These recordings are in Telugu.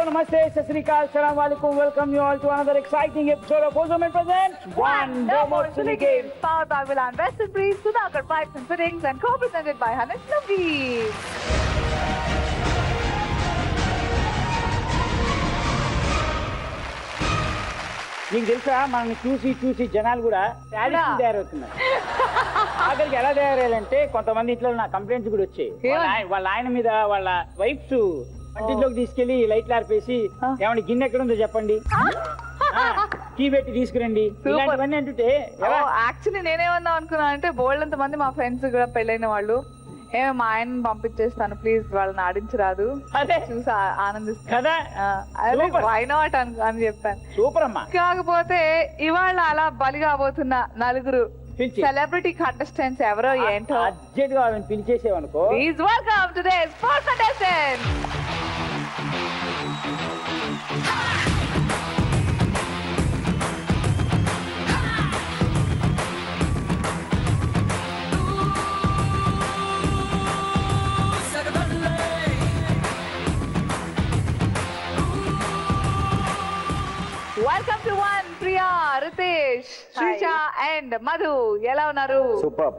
namaste, sat sri akal, assalamu alaikum. Welcome you all to another exciting episode of Ozone presents One No More Silly Games. Powered by Milan Western Breeze, Sudhakar Pipes and Fittings, and co-presented by Hanesh Lovees. మీకు తెలుసా మనల్ని చూసి జనాలు కూడా శాడిస్ట్ తయారవుతున్నారు. ఆఖరికి ఎలా తయారయ్యాలంటే కొంతమంది ఇంట్లో నా కంప్లైంట్స్ కూడా వచ్చాయి. వాళ్ళ ఆయన మీద వాళ్ళ వైఫ్స్ వంటింట్లోకి తీసుకెళ్లి లైట్లు ఆర్పేసి ఏమంటే గిన్నె ఎక్కడ ఉందో చెప్పండి, కీ పెట్టి తీసుకురండి, ఇలాంటివన్నీ అంటుంటే యాక్చువల్లీ నేనేమన్నా అనుకున్నా అంటే బోల్డ్ అంత మంది మా ఫ్రెండ్స్ కూడా పెళ్ళైన వాళ్ళు మా ఆయన పంపించేస్తాను ప్లీజ్ వాళ్ళని ఆడించరాదు అదే చూసి ఆనందిస్తాను కదా. వై నాట్ అని చెప్పాను. సూపర్ అమ్మా. కాకపోతే ఇవాళ అలా బలి కాబోతున్న నలుగురు సెలబ్రిటీ కంటెస్టెంట్స్ ఎవరో ఏంటో అర్జెంట్ గా వాళ్ళని పిలిచేసేవనుకో. Please welcome to the sports contestant. Welcome to one. Priya, Ritesh, Shreesha and Madhu ఎలా ఉన్నారు? సూపర్.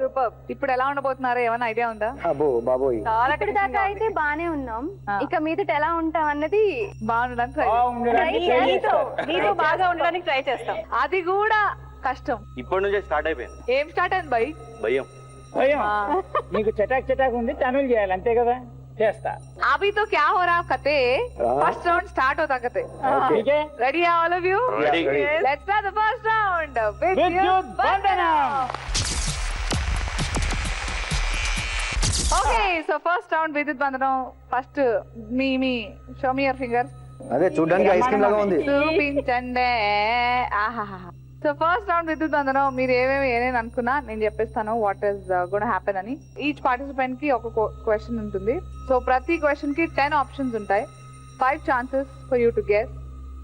ఇప్పుడు ఎలా ఉండబోతున్నారు ఏమైనా ఐడియా ఉందా? బాబోయ్ ఇప్పుడు దాకా అయితే బానే ఉన్నాం, ఇక మీదట ఎలా ఉంటాం అన్నది నీతో బాగా ఉండడానికి ట్రై చేస్తాం. అది కూడా కష్టం. ఇప్పటి నుంచే స్టార్ట్ అయిపోయింది. ఏం స్టార్ట్ అయింది భయ్? భయం. నీకు చటాక్ ఉంది, తనులు చేయాలి అంతే కదా. చేస్తా. अभी तो क्या हो रहा कते फर्स्ट राउंड स्टार्ट होता कते. Ready are all of you? Ready. Let's start the first round. Vidyut Vandanam. Okay, so first round Vidyut Vandanam. First me show me your fingers. అదే చూడడానికి ఐస్ క్రీమ్ లాగా ఉంది. చూపించండి. ఆహాహా. సో ఫస్ట్ రౌండ్ విద్యుత్ బంధనం మీరు ఏమేమి అనుకున్నా నేను చెప్పేస్తాను వాట్ ఈస్ గోనా హ్యాపెన్ అని. ఈచ్ పార్టిసిపెంట్ కి ఒక క్వశ్చన్ ఉంటుంది. సో ప్రతి క్వశ్చన్ కి 10 ఆప్షన్స్ ఉంటాయి. 5 chances for you to guess.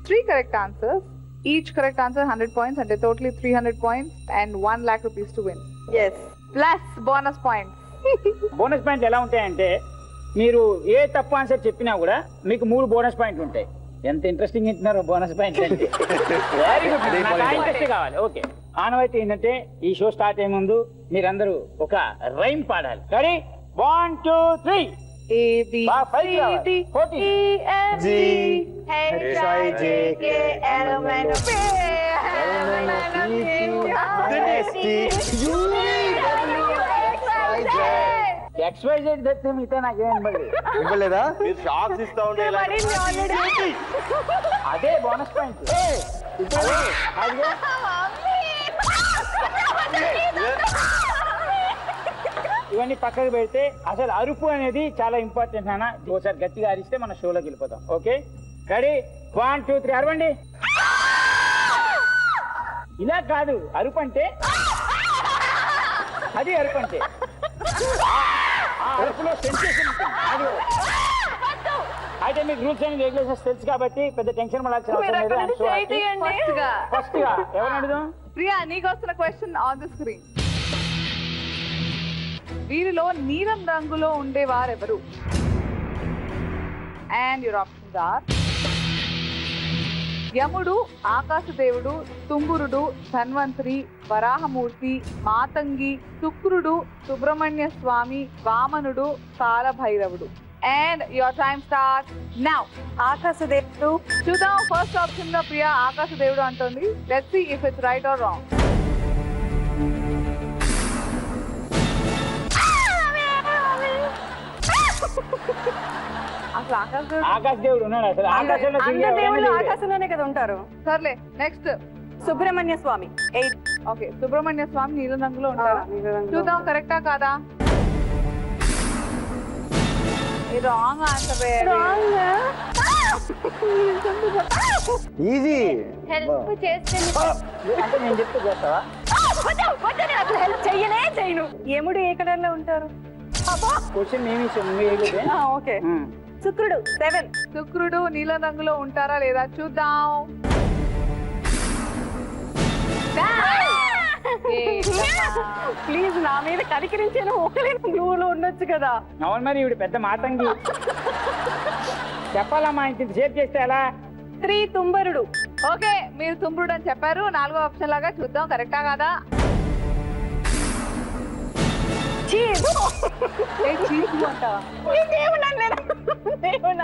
3 correct answers. Each correct answer 100 points, అంటే totally 300 points and 1 lakh rupees to win. Plus bonus points. Bonus పాయింట్లు ఎలా ఉంటాయంటే మీరు ఏ తప్పు ఆన్సర్ చెప్పినా కూడా మీకు 3 బోనస్ పాయింట్లు ఉంటాయి. ఎంత ఇంట్రెస్టింగ్ ఇస్తున్నారు బోనస్ పాయింట్ అంటే. Very good. ఇంట్రెస్ట్ కావాలి. ఓకే, ఆనవాయితీ ఏంటంటే ఈ షో స్టార్ట్ అయ్యే ముందు మీరందరూ ఒక రైమ్ పాడాలి. రెడీ? 1 2 3. XYZ తెస్తే మిగతా నాకేం ఇవ్వలేదా? మీరు షాక్స్ ఇస్తా ఉండే అదే బోనస్ పాయింట్. ఇవన్నీ పక్కకు పెడితే అసలు అరుపు అనేది చాలా ఇంపార్టెంట్ నాన్న. ఒకసారి గట్టిగా అరిస్తే మన షోలోకి వెళ్ళిపోతాం. Okay, ready? 1 2 3 అరవండి. ఇలా కాదు, అరుపు అంటే అది అరుపు అంటే అరుపులో సెన్సేషన్ ఉంటుంది. అయితే మీకు రూల్స్ అండ్ రెగ్యులేషన్స్ తెలుసు కాబట్టి పెద్ద టెన్షన్ పడాల్సిన అవసరం లేదు. ఫస్ట్ గా ఎవరు అడుగుదాం? ప్రియా, నీకు వస్తున్న క్వశ్చన్ ఆన్ ద స్క్రీన్. వీరిలో నీలం రంగులో ఉండేవారెవరు? అండ్ యువర్ ఆప్షన్స్ ఆర్ యముడు, ఆకాశదేవుడు, తుంగురుడు, ధన్వంతరి, వరాహమూర్తి, మాతంగి, శుక్రుడు, సుబ్రహ్మణ్య స్వామి, వామనుడు, కాలభైరవుడు. And your time starts now. ఆకాశదేవుడు. చూద్దాం ఫస్ట్ ఆప్షన్ లో ప్రియా ఆకాశదేవుడు అంటుంది. Let's see if it's right or wrong. అసలు ఆకాశదేవుడు ఉన్నాడు. అసలు ఆకాశంలో ఆకాశంలోనే కదా ఉంటారు. సర్లే, నెక్స్ట్ సుబ్రహ్మణ్య స్వామి. ఓకే, సుబ్రహ్మణ్య స్వామి నీలం రంగులో ఉంటారా? చూద్దాం కరెక్టా కాదా. Wrong answer. ఈజీ. హెల్ప్ చేస్తే అంటే నేను చెప్తే చేస్తావా? హెల్ప్ చెయ్యను. యముడు ఏ కలర్ లో ఉంటారు? క్వశ్చన్ ఏమి ఓకే. శుక్రుడు 7. శుక్రుడు నీలం రంగులో ఉంటారా లేదా చూద్దాం. ప్లీజ్ నా మీద కనికరించాను. ఒకలే బ్లూలో ఉండొచ్చు కదా. అవును, మరి ఇవి పెద్ద మాతంగి. చెప్పాలమ్మా, ఇంత సేవ్ చేస్తే ఎలా? 3 తుంబరుడు. ఓకే, మీరు తుంబుడు అని చెప్పారు. 4వ ఆప్షన్ లాగా చూద్దాం కరెక్టా కాదా. దేవుడు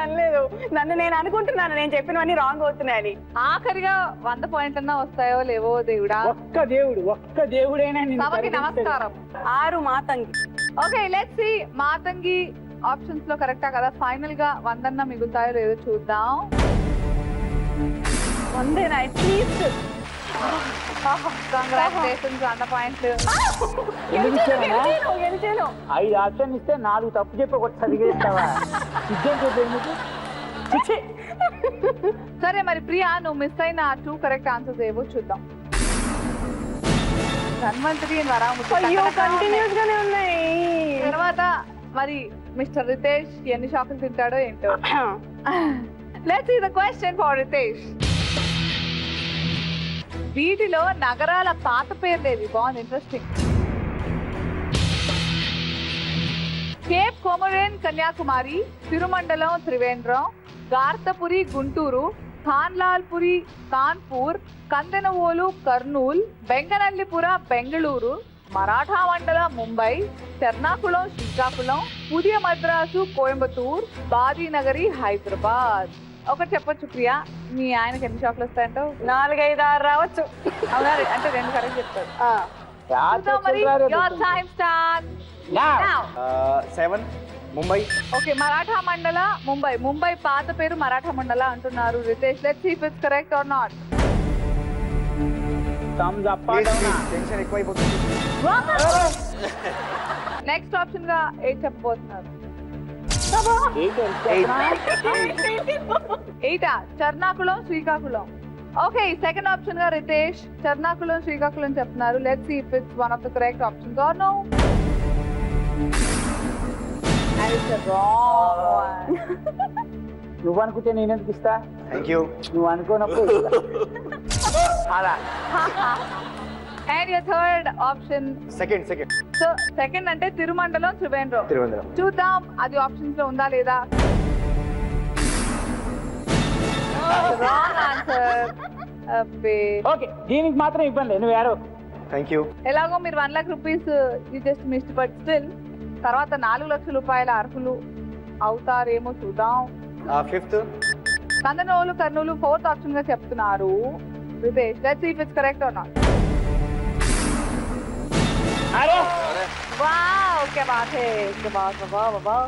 అనలేదు, నన్ను నేను అనుకుంటున్నాను నేను చెప్పినవన్నీ రాంగ్ అవుతున్నాయని. ఆఖరిగా 100 పాయింట్లన్నా వస్తాయో లేవో దేవుడా. ఒక్క దేవుడైనా నిన్ను సభకి కరుణిస్తాడు. నమస్కారం. 6 Matangi. Okay, let's see Matangi options లో కరెక్టా కదా. ఫైనల్ గా 100 మిగులుతాయో లేదో చూద్దాం. 100 అట్లీస్ట్. కంగ్రాచులేషన్స్, 100 పాయింట్లు. గెలిచాను. 5 ఆప్షన్ ఇస్తే 4 తప్పు చెప్పి ఒకటి చదివేస్తావా? సిద్ధం చెప్పేందుకు? చిచ్చి. సరే మరి ప్రియా, నువ్వు మిస్ అయిన 2 కరెక్ట్ ఆన్సర్స్ ఏవో చూద్దాం. ధన్వంతరి అయ్యో కంటిన్యూస్ గానే ఉన్నాయి. తర్వాత మరి మిస్టర్ రితేష్ ఎన్ని షాకులు తింటాడో ఏంటో. Let's see the question for Ritesh. వీటిలో నగరాల పాత పేర్లేవి? బాగుంది, ఇంట్రెస్టింగ్. కేప్ కోమరేన్ కన్యాకుమారి, తిరుమండలం త్రివేంద్రం, గార్తపురి గుంటూరు, ఖాన్లాల్పురి కాన్పూర్, కందెనవోలు కర్నూల్, బెంగనల్లిపుర బెంగళూరు, మరాఠా మండల ముంబై, ఎర్నాకుళం శ్రీకాకుళం, పుదియ మద్రాసు కోయంబత్తూర్, బాదీనగరి హైదరాబాద్. ఒకటి చెప్పొచ్చు ప్రియా, మీ ఆయనకి ఎన్ని షాకులు వస్తాయంటావు? 4, 5, 6 రావచ్చు. అవునా, అంటే 2 కరెక్ట్ చెప్తారు. యార్ So, మరి చెప్తారు. your time starts Now. now. 7 Mumbai. Okay, Maratha Mandala Mumbai. Mumbai పాత పేరు మరాఠా మండల అంటున్నారు Ritesh. Let's see if it's correct or not. Thumbs up or down? Tension ఎక్కువైపోతుంది. నెక్స్ట్ ఆప్షన్ గా ఏం చెప్పబోతున్నారు? 8 Charnakulam Srikakulam. Okay, second option గా రితేష్ చర్నాకుళం శ్రీకాకుళం చెప్తున్నారు. Let's see if it's one of the correct options or no. And it's a wrong one. నువ్వు అనుకుంటే నేను ఎందుకు ఇస్తా? Thank you. నువ్వు అనుకోనప్పుడు ఇస్తా. అలా. And your third option. Second so second అంటే తిరుమండలం త్రివేంద్రం. చూద్దాం అది ఆప్షన్స్ లో ఉందా లేదా. Wrong answer. అబ్బే. ఓకే, దీనికి మాత్రం ఇబ్బంది, నువ్వు ఏడవ. Thank you. ఎలాగో మీరు 1 lakh rupees you just missed, but still తర్వాత 4 లక్షల రూపాయల అర్హులు అవుతారేమో చూద్దాం. Fifth Kandanolu Kurnool fourth option గా చెప్తున్నారు Ritesh. Let's see if it's correct or not. అరే వావ్, क्या बात है, क्या बात, वाह वाह.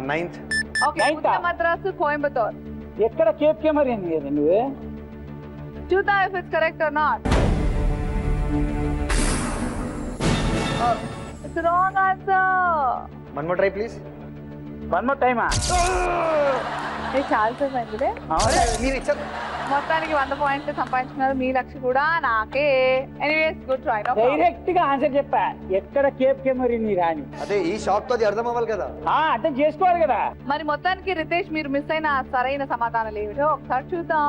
నైన్త్. Okay, Ninth. పుదియ మద్రాసు కోయంబత్తూర్. ఎక్కడ కేప్ కెమరీ అని కదా నువ్వు? చూద్దాం if it's correct or not. It's wrong answer. One more try please. One more టైమా? ఇది చాలా సేపు అయిందిలే. మీరు ఇచ్చారు. మొత్తానికి 100 పాయింట్లు సంపాదించుకున్నారు. మీ లక్ష కూడా నాకే. Anyways good try. డైరెక్ట్ గా ఆన్సర్ చెప్పా, ఎక్కడ కేప్ కెమరీ నీ రాని. అదే ఈ షాక్ తో అది అర్థం అవ్వాలి కదా. అర్థం చేసుకోవాలి కదా. మరి మొత్తానికి రితేష్ మీరు మిస్ అయిన సరైన సమాధానాలు ఏమిటో ఒకసారి చూద్దాం.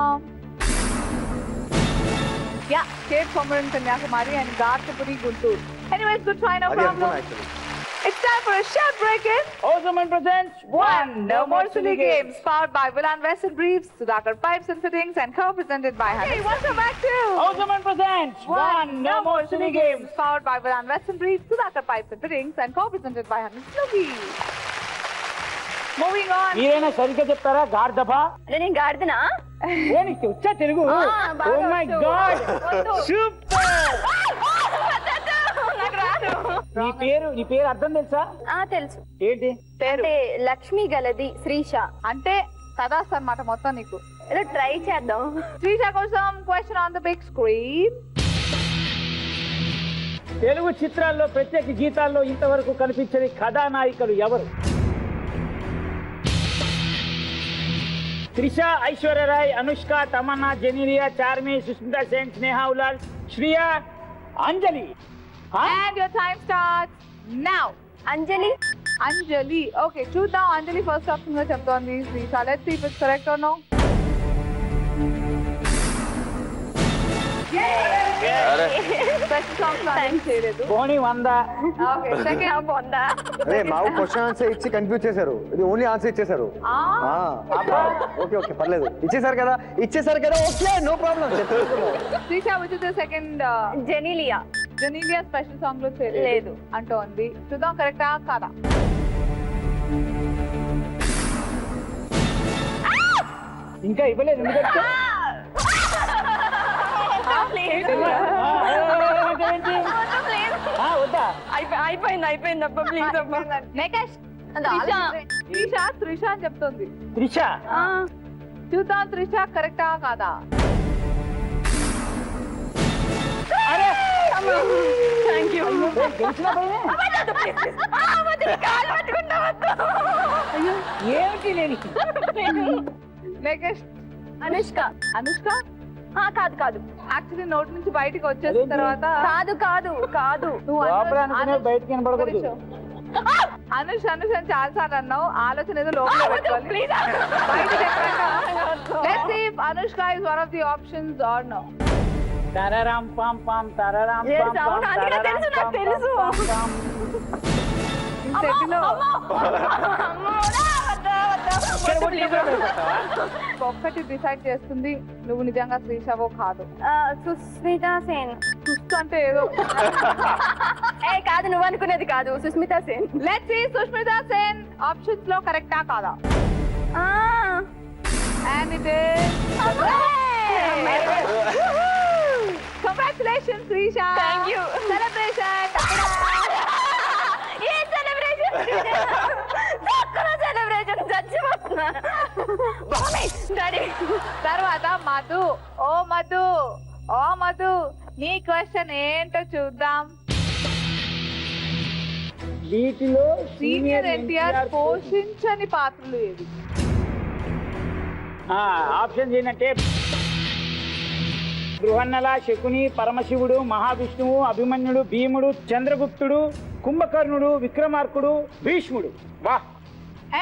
Yeah, cape Comorin Kanyakumari and Gartapuri Guntur. Anyways good try, no అది ప్రాబ్లం. అనుకున్నా actually. It's time for a short break in Ozoman presents One No More Silly Games, powered by Villan Vest and Briefs, Sudhakar Pipes and Fittings, and co-presented by Hey, welcome back to Ozoman presents One No More Silly Games, powered by Villan Vest and Briefs, Sudhakar Pipes and Fittings, and co-presented by Hannes Snooki. Moving on. మీరైనా సరిగ్గా చెప్తారా? గార్దభా అదే నేను గాడిదనా? ఓ నీకు వచ్చా తెలుగు? బాగా ఓ మై వచ్చు. గాడ్, వద్దు. సూపర్. నాకు రాదు. నీ పేరు అర్థం తెలుసా? తెలుసు. ఏంటి పేరు అంటే లక్ష్మి గలది శ్రీష. అంటే సదాస్ అన్నమాట మొత్తం నీకు. ఏదో ట్రై చేద్దాం. శ్రీష కోసం question on the big screen. Telugu చిత్రాల్లో ప్రత్యేక గీతాల్లో ఇంతవరకు కనిపించని కథానాయికలు ఎవరు? Trisha, Aishwarya Rai, Anushka, Tamannaah, Genelia, Charmy, Sushmita Sen, Sneha Ullal, Shriya, Anjali. And your time starts now. Anjali. Anjali. Okay, చూద్దాం అంజలి ఫస్ట్ ఆప్షన్ గా చెప్తోంది Sreesha. Let's see if it's correct or no. Special songs arrange చేయలేదు. పోనీ 100. ఓకే సెకండ్ పొందా అదే మాకు క్వశ్చన్ ఆన్సర్ ఇచ్చి కన్ఫ్యూజ్ చేశారు, ఇది ఓన్లీ ఆన్సర్ ఇచ్చేశారు. ఓకే ఓకే పర్లేదు, ఇచ్చేసారు కదా okay no problem. Sreesha which is the second Genelia Genelia special song లో చేయలేదు లేదు అంటోంది. చూద్దాం కరెక్టా కాదా. ఇంకా ఇవ్వలేదు ఎందుకంటే వద్దా అయిపోయింది అబ్బా ప్లీజ్ అబ్బా నెక్స్ట్ త్రిష అని చెప్తుంది. త్రిష చూద్దాం త్రిష కరెక్టా కాదా. థ్యాంక్ యూ గెలిచిన పైనే ఏమిటి నేను నెక్స్ట్ అనుష్క అనుష్క కాదు కాదు యాక్చువల్లీ నోట్ నుంచి బయటికి వచ్చేసిన తర్వాత కాదు కాదు కాదు నువ్వు లోపల అనుకునే బయటికి వినపడకూడదు. అనుష్ అనుష్ అని చాలా సార్లు అన్నావు, ఆలోచన ఏదో లోపల పెట్టుకోవాలి. బయటికి let's see if Anushka is one of the options or no. తరరాం పాం పాం తరరాం Yes, పాం పాం అవును, అందుకే తరరాం తెలుసు, నాకు పాం తెలుసు. పాం పాం. ఈ సెట్లో ఇక్కడ కూడా నీకు కూడా భయపడతావా? ఒక్కటి డిసైడ్ చేస్తుంది, నువ్వు నిజంగా శ్రీషవో కాదు. సుస్మిత సేన్ చూస్తూ అంటే ఏదో. కాదు నువ్వు అనుకునేది కాదు Sushmita Sen. Let's see Sushmita Sen options లో కరెక్టా కాదా. And it is congratulations Shreesha. Thank you. Celebration. ఏ సెలబ్రేషన్ సెలబ్రేషన్ చచ్చిపోతున్నా డాడీ. తర్వాత మధు. ఓ మధు నీ క్వశ్చన్ ఏంటో చూద్దాం. వీటిలో సీనియర్ ఎన్టీఆర్ పోషించని పాత్రలు ఏవి. ఆప్షన్స్ ఏంటంటే బృహన్నల, శకుని, పరమశివుడు, మహావిష్ణువు, అభిమన్యుడు, భీముడు, చంద్రగుప్తుడు, కుంభకర్ణుడు, విక్రమార్కుడు, భీష్ముడు. వా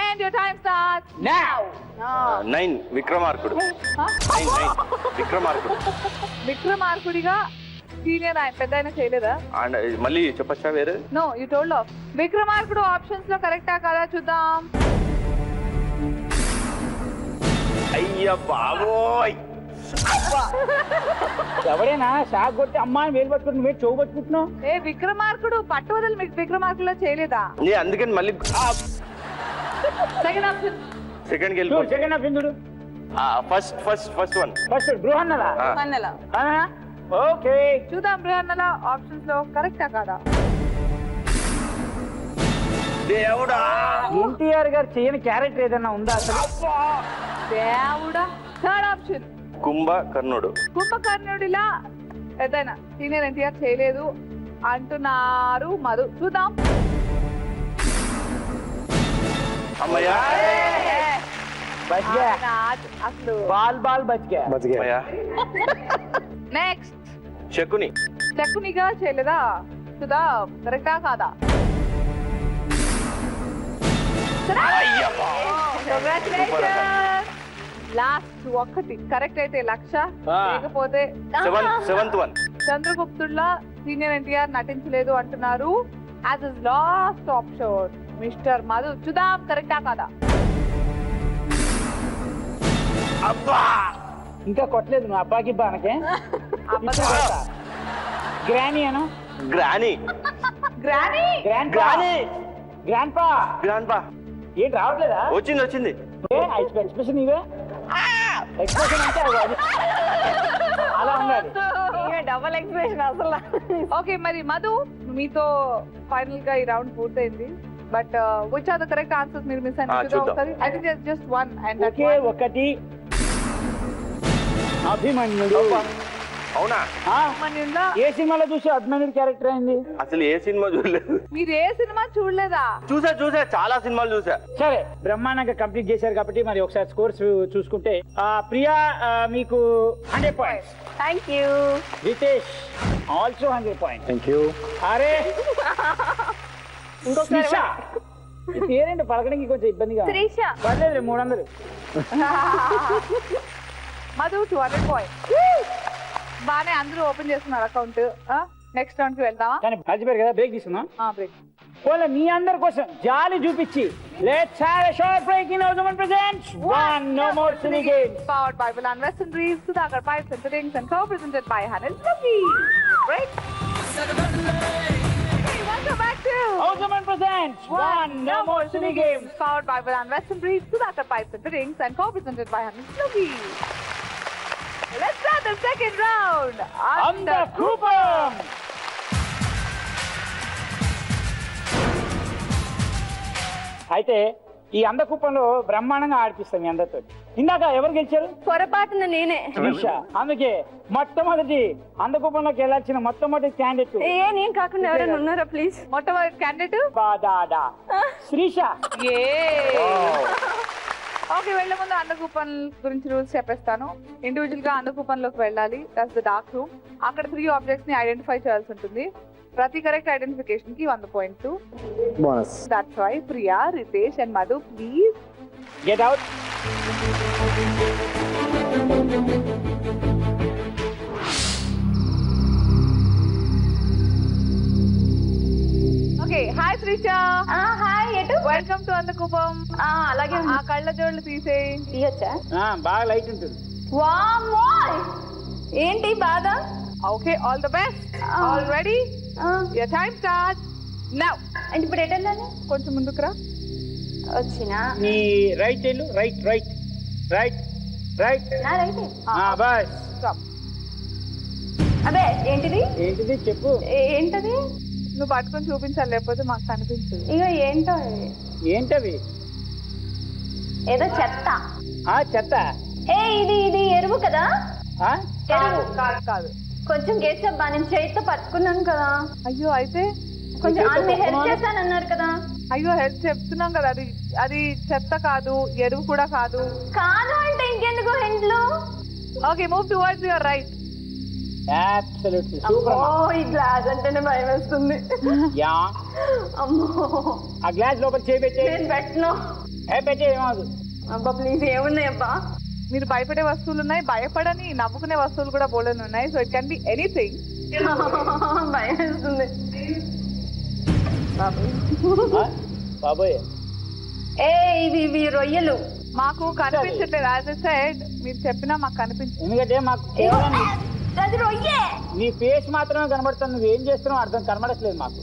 and your time starts now. 9 విక్రమార్కుడు. 9 విక్రమార్కుడు. విక్రమార్కుడిగా సీనియర్ ఆయన పెద్ద ఆయన చేయలేదా. అండ్ మళ్ళీ చెప్పచ్చా వేరే? No you told off. విక్రమార్కుడు ఆప్షన్స్ లో కరెక్టా కాదా చూద్దాం. అయ్య బాబోయ్, ఎవడైనా షాక్ కొట్టి అమ్మా అని వేలు పట్టుకుని నువ్వే చెవు పట్టుకుంటున్నావు. ఏ విక్రమార్కుడు పట్టువదలు విక్రమార్కుడులో చేయలేదా. నేను అందుకని మళ్ళీ సెకండ్ ఆప్షన్. సెకండ్కి చూడు వెళ్ళిపో. సెకండ్ హాఫ్ ఇందుడు. First one. First Brihannala. Okay చూద్దాం బృహన్నల ఆప్షన్స్ లో కరెక్టా కాదా. దేవుడా, ఎన్టీఆర్ గారు చేయని క్యారెక్టర్ ఏదైనా ఉందా అసలు? దేవుడా. థర్డ్ ఆప్షన్ కుంభకర్ణుడు. కుంభకర్ణుడిలా ఏదైనా సీనియర్ ఎన్టీఆర్ చేయలేదు అంటున్నారు మధు. చూద్దాం. అమ్మయ్యా, బచ్ గయా. ఆయన అసలు బాల్ బచ్ గయా. అమ్మయ్యా. నెక్స్ట్ శకుని. శకునిగా చేయలేదా. చూద్దాం కరెక్టా కాదా. లాస్ట్ ఒక్కటి కరెక్ట్ అయితే 1,00,000, లేకపోతే సెవెంత్ వన్. చంద్రగుప్తుల్లా సీనియర్ ఎన్టీఆర్ నటించలేదు అంటున్నారు. As is last option mister Madhu. చూద్దాం కరెక్టా కాదా. అబ్బా, ఇంకా కొట్టలేదు నువ్వు అబ్బాకి బానకే. గ్రానీ అను. గ్రానీ. గ్రానీ. గ్రాండ్ పా. ఏంటి రావట్లేదా? వచ్చింది. ఎక్స్ప్రెషన్ ఇవే ఎక్స్ప్రెషన్ అంటే అది అలా ఉండాలి. డబల్ ఎక్స్ప్రెషన్ అసలు. ఓకే మరి మధు మీతో ఫైనల్ గా ఈ రౌండ్ పూర్తయింది. But which are the correct answers మీరు మిస్ చూద్దాం. అయ్యారు. I think just one and okay ఒకటి అభిమన్యుడు. అవునా? అభిమన్యుల్లో ఏ సినిమాలో చూసి అభిమన్యుడు క్యారెక్టర్ అయింది? అసలు ఏ సినిమా చూడలేదు. మీరు ఏ సినిమా చూడలేదా. చూసా చాలా సినిమాలు చూసా. సరే బ్రహ్మాండంగా కంప్లీట్ చేశారు కాబట్టి మరి ఒకసారి స్కోర్స్ చూసుకుంటే ప్రియా మీకు 100 points. Thank you. Ritesh also 100 points. Thank you. అరే ఇంకొకసారి త్రిష. ఈ పేరేంటి పలకడానికి కొంచెం ఇబ్బందిగా ఉంది. త్రిష. పర్లేదు 300. మధు 200 పాయింట్స్. బానే అందరూ ఓపెన్ చేస్తున్నారు అకౌంట్. నెక్స్ట్ రౌండ్ కి వెళ్దామా? కానీ మర్చిపోయారు కదా, బ్రేక్ తీసుకుందాం. బ్రేక్. పోలే మీ అందరి కోసం జాలి చూపించి let's have a short break in our presents one no more silly games. Powered by Milan Western Breeze, Sudhakar Pipes and Fittings, and co-presented by Hanel Lucky. Break. Hey, welcome back to Awesome presents one no more silly games. Powered by Milan Western Breeze, Sudhakar Pipes and Fittings, and co-presented by Hanel Lucky. Let's start the second round. Anda Coupon. అయితే ఈ అందకూపంలో బ్రహ్మాండంగా ఆడిపిస్తాం మీ అందరితో. ఇందాక ఎవరు గెలిచారు? పొరపాటున నేనే. త్రిష. అందుకే మొట్టమొదటి అందకూపంలోకి వెళ్ళాల్సిన మొట్టమొదటి క్యాండిడేట్ నేను కాకుండా ఎవరైనా ఉన్నారా ప్లీజ్? మొట్టమొదటి క్యాండిడేట్ బాదాడా శ్రీష. ఓకే, వెళ్లే ముందు అందకూపన్ గురించి రూల్స్ చెప్పేస్తాను. ఇండివిజువల్ గా అందకూపన్లోకి వెళ్ళాలి. That's the dark room. అక్కడ 3 ఆబ్జెక్ట్స్ ని ఐడెంటిఫై చేయాల్సి ఉంటుంది. ప్రతి కరెక్ట్ ఐడెంటిఫికేషన్ కి 100 points bonus. That's why Priya, Ritesh and Madhu please get out. Okay. Hi Shreesha. Hi, ఎటు? వెల్కమ్ టు అందకూపం. అలాగే ఆ కళ్ళ జోళ్ళు తీసేయి. తీయచ్చా? బాగా లైట్ ఉంటుంది. వామ్మో, ఏంటి బాధ? Okay, all the best. All ready? Your time start now. అంటే ఇప్పుడు ఎటు వెళ్ళాలి? కొంచెం ముందుకు రా. వచ్చినా నీ రైట్ వెళ్ళు. Right right right right. నా రైతే. బస్. స్టాప్. అదే ఏంటిది? ఏంటిది చెప్పు. ఏంటది? నువ్వు పట్టుకొని చూపించాలి, లేకపోతే మాకు కనిపించదు. ఇగో ఏంటో ఇది. ఏంటవి? ఏదో చెత్త. చెత్త. ఇది ఎరువు కదా? ఎరువు కాదు. కొంచెం గేసబ్బా, నేను చేతితో పట్టుకున్నాను కదా. అయ్యో, అయితే కొంచెం అన్ని హెల్ప్ చేశానన్నారు కదా. అయ్యో, హెల్ప్ చెప్తున్నాం కదా. అది చెత్త కాదు, ఎరువు కూడా కాదు. కాదు అంటే ఇంకెందుకు ఇంట్లో? Okay, move towards your right. Absolutely super. ఈ గ్లాస్ అంటేనే భయం వేస్తుంది. యా. అమ్మో, ఆ గ్లాస్ లోపల చేయి పెట్టే. నేను పెట్టను. పెట్టే ఏమవుదు. అబ్బా ప్లీజ్, ఏమున్నాయి అబ్బా? మీరు భయపడే వస్తువులు ఉన్నాయి, భయపడని నవ్వుకునే వస్తువులు కూడా బోల్డెన్ ఉన్నాయి. So it can be anything. భయం వేస్తుంది. బాబోయ్. ఇవి రొయ్యలు. మాకు కనిపించట్లేదు. యాజ్ ఎ సెడ్, మీరు చెప్పినా మాకు కనిపించదు. ఎందుకంటే మాకు కేవలం అది రొయ్యే. నీ ఫేస్ మాత్రమే కనబడుతుంది. నువ్వేం చేస్తున్నావు అర్థం కనబడట్లేదు మాకు.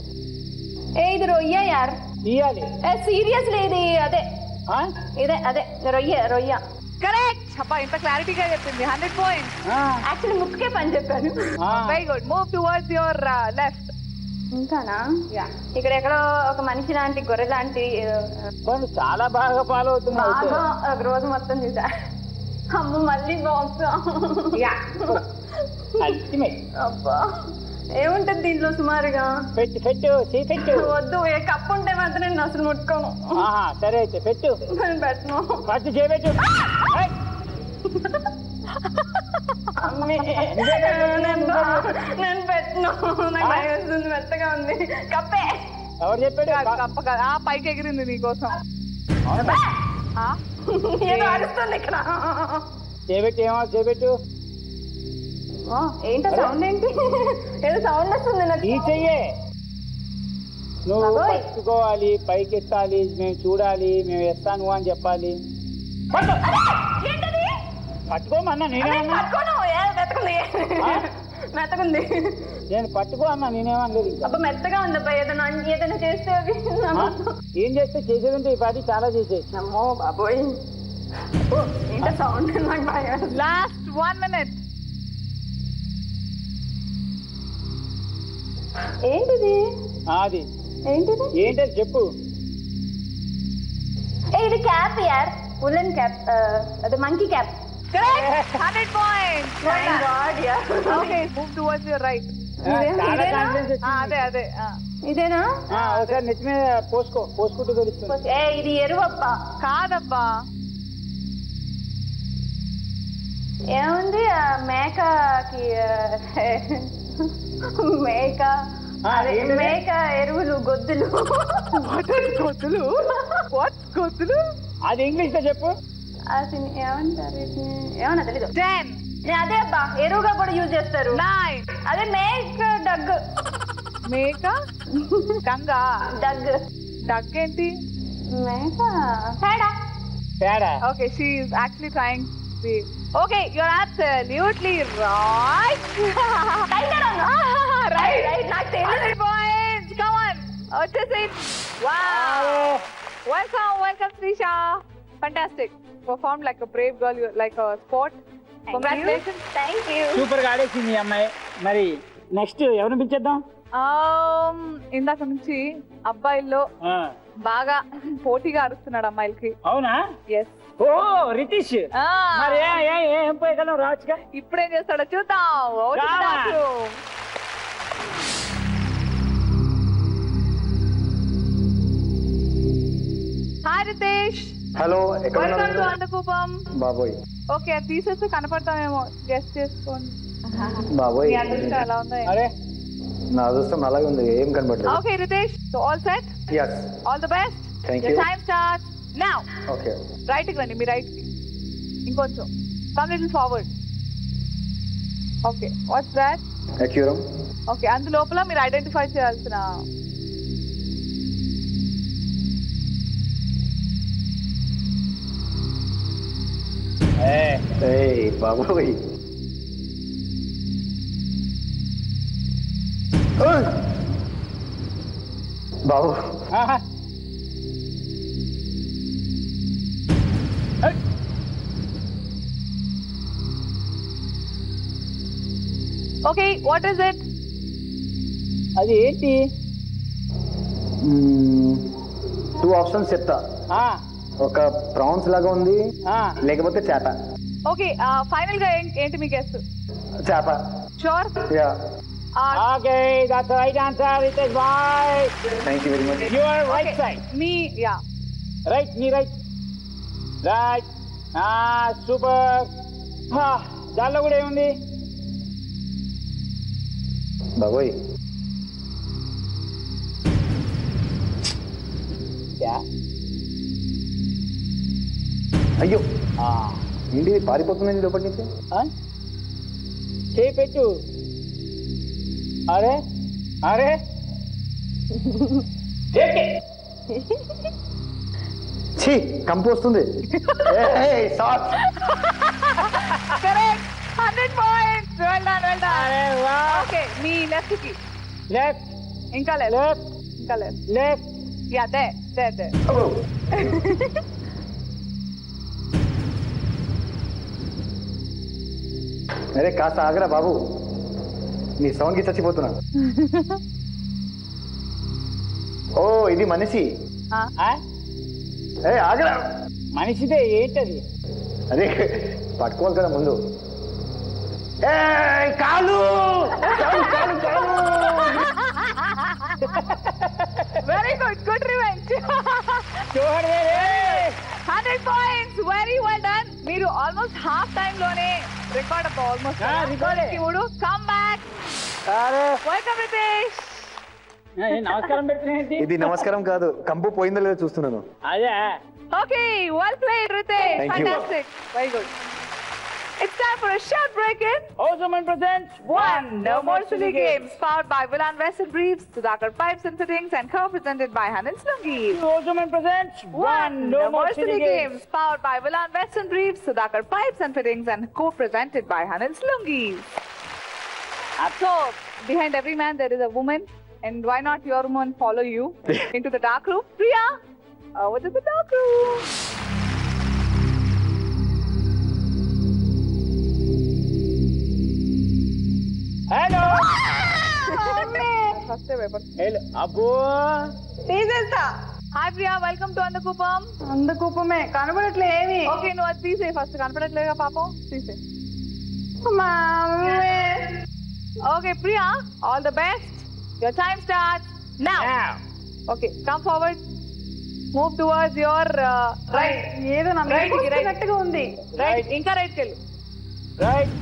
ఇది రొయ్య యార్. తీయాలి. సీరియస్లీ ఇది అదే. ఇదే అదే రొయ్య. కరెక్ట్. అబ్బా, ఇంత క్లారిటీగా చెప్పింది. 100 పాయింట్స్. యాక్చువల్లీ ముక్కే పని చెప్పాను. Very good. Move towards your left. ఇంకానా? ఇక్కడ ఎక్కడో ఒక మనిషి లాంటి, గొర్రె లాంటి చాలా బాగా ఫాలో అవుతున్నావు. బాగా ఒక రోజు మొత్తం చూసా. అమ్మ మళ్ళీ బాక్స్. అల్టిమేట్. అబ్బా, ఏముంటది దీంట్లో సుమారుగా? పెట్టు చేయి పెట్టు. వద్దు, ఏ కప్పు ఉంటే మాత్రం నేను అసలు ముట్టుకోను. సరే అయితే పెట్టు. నేను పెట్టను. ఫస్ట్ చేయబెట్టు. నేను పెట్టను. నాకు భయం వేస్తుంది, మెత్తగా ఉంది. కప్పే. ఎవరు చెప్పాడు? కప్ప కాదు. పైకి ఎగిరింది నీకోసం. ఏదో అరుస్తుంది ఇక్కడ. చేయబెట్టు. చేయబెట్టు. ఏంటో సౌండ్ ఏంటి? ఏదో సౌండ్ వస్తుంది నాకు. ఈ చెయ్యే నువ్వు బాబోయ్. పట్టుకోవాలి, పైకి ఎత్తాలి, మేము చూడాలి, మేము వేస్తాను అని చెప్పాలి. ఏంటది? పట్టుకోమన్నా నేనేమన్నా? పట్టుకోను. మెత్తకుంది. మెత్తకుంది. నేను పట్టుకో అన్నా నేనేమనలేదు. అబ్బా మెత్తగా ఉంది అబ్బా. ఏదైనా చేస్తే అవి ఏం చేస్తే చేసేదంటే ఈ పాటి చాలా చేసేది. అమ్మో బాబోయ్, ఏంటో సౌండ్ నాకు భయం. Last 1 minute. ఏంటిది? అది ఏంటిది? ఏంటది చెప్పు. ఇది క్యాప్ యార్. Woollen cap. అది monkey cap. Correct. 100 points. Thank God, yeah. Okay, move towards your right. చాలా కాన్ఫిడెన్స్ అదే. ఇదేనా? ఒకసారి నెత్తి మీద పోసుకుంటూ తెలుస్తుంది. ఇది ఎరువు అబ్బా. కాదబ్బా. ఏముంది మేకకి? మేక ఎరువులు, గొద్దులు. గొద్దులు? వాట్ గొద్దులు? అది ఇంగ్లీష్ లో చెప్పు. అసలు ఏమంటారు వీటిని? ఏమన్నా తెలీదు. 10, నేను అదే అబ్బా ఎరువుగా కూడా యూజ్ చేస్తారు. 9. అదే మేక్ డగ్. మేక గంగా. డగ్ డగ్ ఏంటి? మేక పేడ. తేడా Okay, she is actually trying to be. Okay, you're absolutely right. Right. నాకు తెలియదు. 100 points. Come on. వచ్చేసి. Wow. Welcome, Srisha. Fantastic. Performed like a brave girl, like a sport. Congratulations. Thank you. Super గా ఆడేసింది ఈ అమ్మాయి. మరి నెక్స్ట్ ఎవరిని పిలిచేద్దాం? ఇందాక నుంచి అబ్బాయిల్లో ఆ, బాగా పోటీగా అరుస్తున్నాడు అమ్మాయిలకి. అవునా? ఎస్. ఓ రితీష్. మరి ఏం పోయగలం రావచ్చుగా. ఇప్పుడేం చేస్తాడో చూద్దాం. Come on. Hi Ritesh. Hello, ఎక్కడ వెల్కమ్ టు ఉన్నారు? అందకూపం. బాబోయ్ ఓకే, అది తీసేస్తే కనపడతామేమో. గెస్ట్ చేసుకోండి. బాబోయ్, మీ అదృష్టం ఎలా ఉందో. అరే నా అదృష్టం అలాగే ఉంది, ఏం కనబడలేదు. Okay Ritesh, so all set. Yes, all the best. Thank Your you. time starts now. Okay. Right కి రండి, మీ రైట్ కి ఇంకొంచెం. Come little forward. Okay, what's that? Aquarium. Okay, అందులోపల మీరు ఐడెంటిఫై చేయాల్సిన ఏయ్ బాబోయ్. ఓయ్! బాబు, ఆహా. ఏయ్. Okay, what is it? అది ఏంటి? 2 ఆప్షన్స్ చెప్తా. ఆ, ఒక ప్రాన్స్ లాగా ఉంది, ఆ. లేకపోతే చేప. ఓకే, ఫైనల్ గా ఏంటి మీ గెస్ట్? చేప. Sure. Yeah, okay, that's right answer. Ritesh బాయ్, thank you very much. You are right side. మీ యా రైట్, నీ రైట్. రైట్. సూపర్. దానిలో కూడా ఏముంది? బాబోయ్, యా. అయ్యో ఆ. ఏంటి పారిపోతుందండి లోపటి నుంచి? చేయి పెట్టు. అరే అరే ఛీ, కంపు వస్తుంది. Short. Correct. 100 points. Well done, well done. అరే వా. ఓకే, మీ లెఫ్ట్ కి. లెఫ్ట్ ఇంకా లెఫ్ట్. లెఫ్ట్ ఇంకా లెఫ్ట్. లెఫ్ట్. Yeah, they. అరే కాస్త ఆగరా బాబు, నీ సౌండ్ కి చచ్చిపోతున్నా. ఓ, ఇది మనిషి. ఏ ఆగరా. మనిషిదే ఏంటది? అదే పట్టుకోవాలి కదా ముందు. ఏ కాలు, కాలు, కాలు, కాలు. Very good, good revenge. చూడండి. 100 points. Very well done. మీరు ఆల్మోస్ట్ హాఫ్ టైం లోనే రికార్డ్ అప్ ఆల్మోస్ట్. రికార్డే. Come back. అరే వెల్కమ్ రితేష్. నమస్కారం పెడుతున్నాయండి. ఇది నమస్కారం కాదు, కంపు పోయిందో లేదో చూస్తున్నాను. అదే. Okay, well played Ritesh. Thank you. Fantastic. Very good. It's time for a short break in Ozoman presents One No More Silly Games, powered by Villan Vessel Briefs, Sudhakar Pipes and Fittings, and co-presented by Hannes Lungi. Ozoman presents One No More Silly Games, powered by Villan Vessel Briefs, Sudhakar Pipes and Fittings, and co-presented by Hannes Lungi. So, behind every man there is a woman, and why not your woman follow you into the dark room? Priya, over to the dark room. Hello. First paper. Hello అబ్బో. తీసేస్తా. హాయ్ ప్రియా, వెల్కమ్ టు అందకూపం. అందకూపమే కనబడట్లే ఏమి. ఓకే, నువ్వు అది తీసే ఫస్ట్. కనపడట్లేదుగా పాపం, తీసే. Okay Priya, all the best. Your time starts now. Okay, come forward. Move towards your right. ఏదో నా Right కి, right. గట్టిగా ఉంది. రైట్, ఇంకా రైట్ కెళ్ళు. రైట్.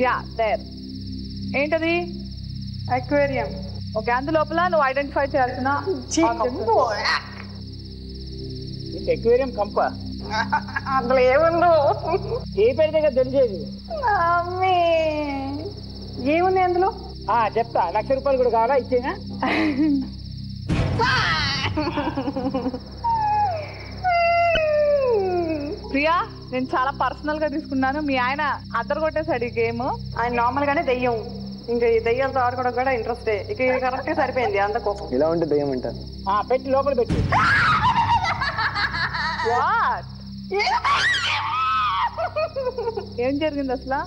Yeah, there. ఏంటది? అక్వేరియం. ఓకే, అందులోపల నువ్వు ఐడెంటిఫై చేయాల్సిన ఎక్వేరియం కంప. అందులో ఏముందో ఏ పెడితే కదా తెలిసేది. అమ్మే ఏముంది అందులో? చెప్తా. 1,00,000 రూపాయలు కూడా కావాలా? ఇచ్చేనా? ప్రియా, నేను చాలా పర్సనల్ గా తీసుకున్నాను. మీ ఆయన అద్దరు కొట్టేశాడు ఈ గేమ్. ఆయన నార్మల్ గానే దెయ్యం, ఇంకా ఈ దెయ్యాలతో ఆడుకోవడం కూడా ఇంట్రెస్టే. ఇక ఇది కరెక్ట్ సరిపోయింది అంత కోపం. ఇలా ఉంటే దయ్యం అంటారు. పెట్టి లోపల పెట్టి. వాట్? ఏం జరిగింది అసలు?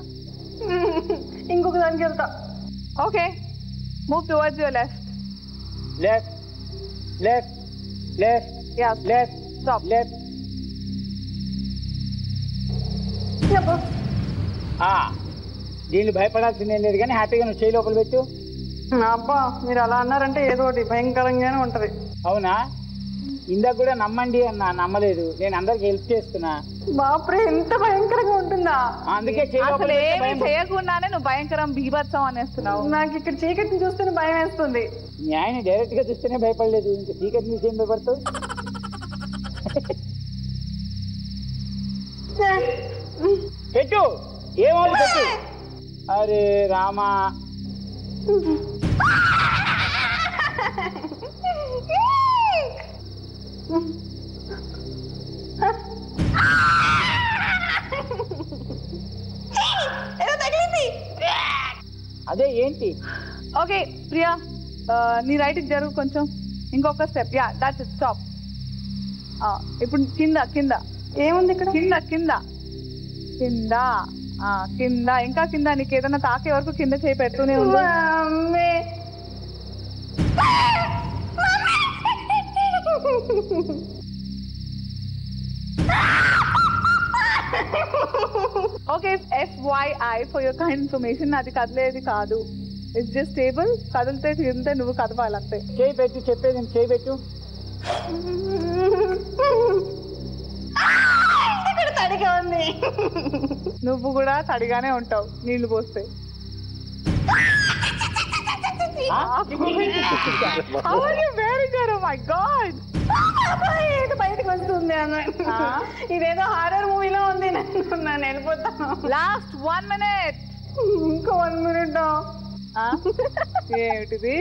ఇంకొక దానికి వెళ్తా. Okay, move towards your left. Left left left Yes. Left Stop. Left. దీన్ని భయపడాల్సిందేం లేదు కానీ హ్యాపీగా నువ్వు చేయి లోపల పెట్టు. అబ్బా మీరు అలా అన్నారంటే ఏదో ఒకటి భయంకరంగానే ఉంటది. అవునా? ఇందాక కూడా నమ్మండి అన్నా, నమ్మలేదు. నేను అందరికి హెల్ప్ చేస్తున్నా. బాప్రే, ఎంత భయంకరంగా ఉంటుందా? అందుకే చేయి లోపల అసలు పెడితే ఏమి భయం. చేయకుండానే నువ్వు భయంకరం బీభత్సం అనేస్తున్నావు. నాకు ఇక్కడ చీకటిని చూస్తేనే భయం వేస్తుంది. మీ ఆయన డైరెక్ట్ గా చూస్తేనే భయపడలేదు, ఇంకా చీకటి నుంచి ఏం భయపడతావు? పెట్టు, ఏమవుతుంది పెట్టు. అరే రామా, అదే ఏంటి? ఓకే ప్రియా, నీ రైట్ కి జరుగు కొంచెం. ఇంకొక step. Yeah, that's it. Stop. ఇప్పుడు కింద కింద ఏముంది ఇక్కడ? కింద కింద కింద కింద, ఇంకా కింద. నీకు ఏదైనా తాకే వరకు కింద చేయి పెడుతూనే ఉంది. Mummy. Okay, FYI for your kind information, అది కదిలేది కాదు. It's just table. కదిలితే తింటే నువ్వు కదవాలంతే. చేయి పెట్టు, చెప్పేది చేయి పెట్టు. ఇక్కడ తడిగా ఉంది. నువ్వు కూడా తడిగానే ఉంటావు నీళ్లు పోస్తే. మై గాడ్, ఏదో బయటకు వస్తుంది అన్న. ఇదేదో హారర్ మూవీలో ఉంది. నేను వెళ్ళిపోతాను. Last 1 minute. ఇంకో 1 minute. ఏమిటిది?